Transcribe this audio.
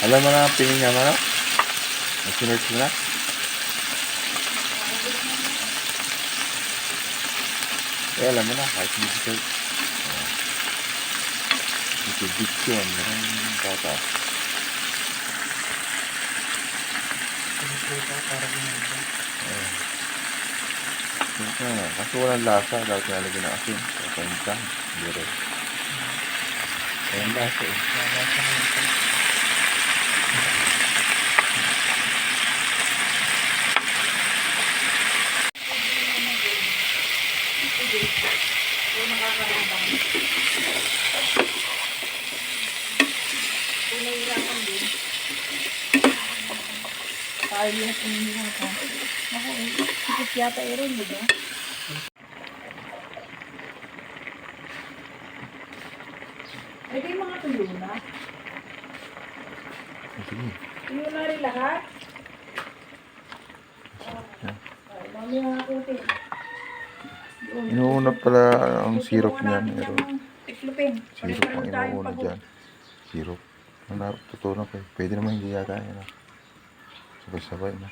Alam mo na ang piling niya, ano? Nag-search mo na? Eh, alam mo na, kahit hindi search. Ito, diction. Maraming tata. Kasi walang lasa. Dapat nalagyan ng asin. Papaintang. Hindi rin. Walang lasa eh. Tayo lahat ang hinihata. Ako, sikip yata rin, di ba? Ito yung mga tuyo na. Sige. Tuyo na rin lahat. Ay, mami ang akutin. Inuuna pala ang syrup niya. Meron. Tiklupin. Syrup ang inuuna dyan. Syrup. Ang natutunan ko. Pwede naman hindi yata. Sabay-sabay na.